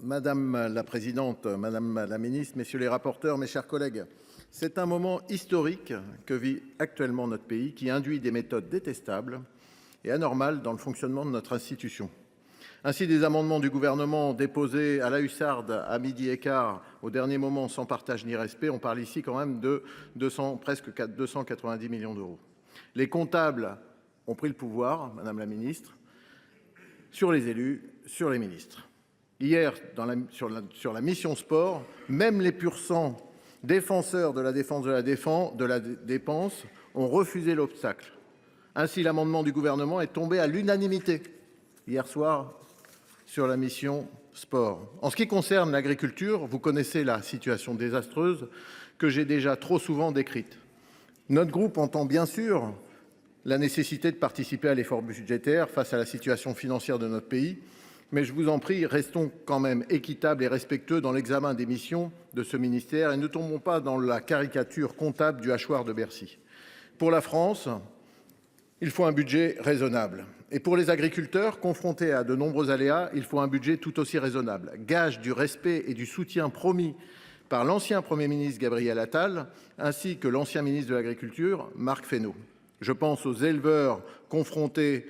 Madame la présidente, madame la ministre, messieurs les rapporteurs, mes chers collègues, c'est un moment historique que vit actuellement notre pays qui induit des méthodes détestables et anormales dans le fonctionnement de notre institution. Ainsi, des amendements du gouvernement déposés à la hussarde à midi et quart au dernier moment sans partage ni respect, on parle ici quand même de presque 290 millions d'euros. Les comptables ont pris le pouvoir, madame la ministre, sur les élus, sur les ministres. Hier, sur la mission sport, même les pur sang défenseurs de la défense de la dépense ont refusé l'obstacle. Ainsi, l'amendement du gouvernement est tombé à l'unanimité hier soir sur la mission sport. En ce qui concerne l'agriculture, vous connaissez la situation désastreuse que j'ai déjà trop souvent décrite. Notre groupe entend bien sûr la nécessité de participer à l'effort budgétaire face à la situation financière de notre pays, mais je vous en prie, restons quand même équitables et respectueux dans l'examen des missions de ce ministère et ne tombons pas dans la caricature comptable du hachoir de Bercy. Pour la France, il faut un budget raisonnable. Et pour les agriculteurs, confrontés à de nombreux aléas, il faut un budget tout aussi raisonnable. Gage du respect et du soutien promis par l'ancien Premier ministre Gabriel Attal, ainsi que l'ancien ministre de l'Agriculture, Marc Fesneau. Je pense aux éleveurs confrontés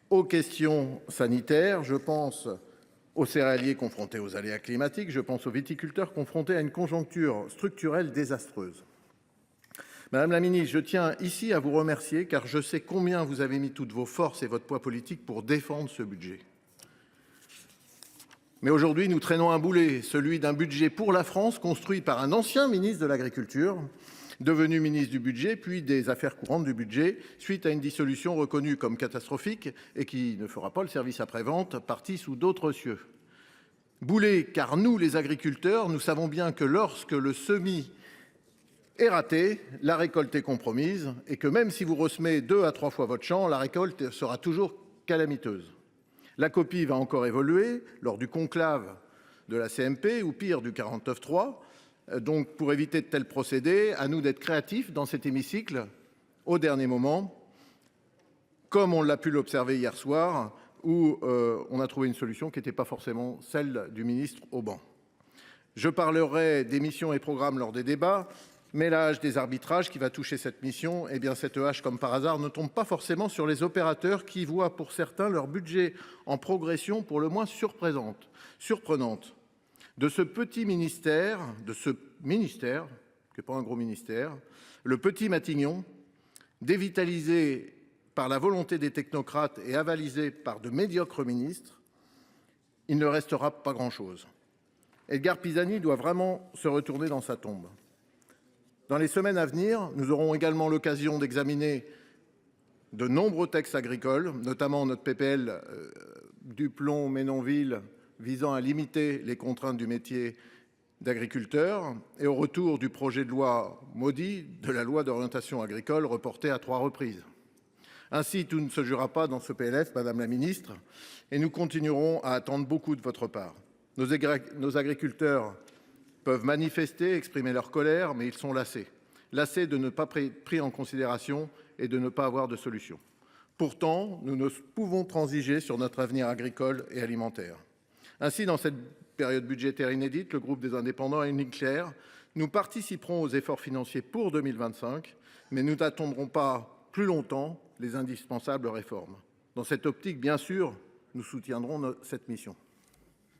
aux questions sanitaires, je pense aux céréaliers confrontés aux aléas climatiques, je pense aux viticulteurs confrontés à une conjoncture structurelle désastreuse. Madame la ministre, je tiens ici à vous remercier car je sais combien vous avez mis toutes vos forces et votre poids politique pour défendre ce budget. Mais aujourd'hui, nous traînons un boulet, celui d'un budget pour la France construit par un ancien ministre de l'Agriculture, devenu ministre du Budget, puis des Affaires courantes du budget, suite à une dissolution reconnue comme catastrophique et qui ne fera pas le service après-vente, parti sous d'autres cieux. Boulet, car nous, les agriculteurs, nous savons bien que lorsque le semis est raté, la récolte est compromise et que même si vous ressemez 2 à 3 fois votre champ, la récolte sera toujours calamiteuse. La copie va encore évoluer lors du conclave de la CMP ou pire du 49.3. Donc pour éviter de tels procédés, à nous d'être créatifs dans cet hémicycle au dernier moment, comme on l'a pu l'observer hier soir où on a trouvé une solution qui n'était pas forcément celle du ministre au banc. Je parlerai des missions et programmes lors des débats, mais la hache des arbitrages qui va toucher cette mission, eh bien cette hache, comme par hasard, ne tombe pas forcément sur les opérateurs qui voient pour certains leur budget en progression pour le moins surprenante. De ce ministère, qui n'est pas un gros ministère, le petit Matignon, dévitalisé par la volonté des technocrates et avalisé par de médiocres ministres, il ne restera pas grand-chose. Edgard Pisani doit vraiment se retourner dans sa tombe. Dans les semaines à venir, nous aurons également l'occasion d'examiner de nombreux textes agricoles, notamment notre PPL Duplon-Ménonville visant à limiter les contraintes du métier d'agriculteur et au retour du projet de loi maudit de la loi d'orientation agricole reporté à 3 reprises. Ainsi, tout ne se jouera pas dans ce PLF, Madame la Ministre, et nous continuerons à attendre beaucoup de votre part. Nos agriculteurs peuvent manifester, exprimer leur colère, mais ils sont lassés de ne pas être pris en considération et de ne pas avoir de solution. Pourtant, nous ne pouvons transiger sur notre avenir agricole et alimentaire. Ainsi, dans cette période budgétaire inédite, le groupe des Indépendants a une ligne claire. Nous participerons aux efforts financiers pour 2025, mais nous n'attendrons pas plus longtemps les indispensables réformes. Dans cette optique, bien sûr, nous soutiendrons cette mission.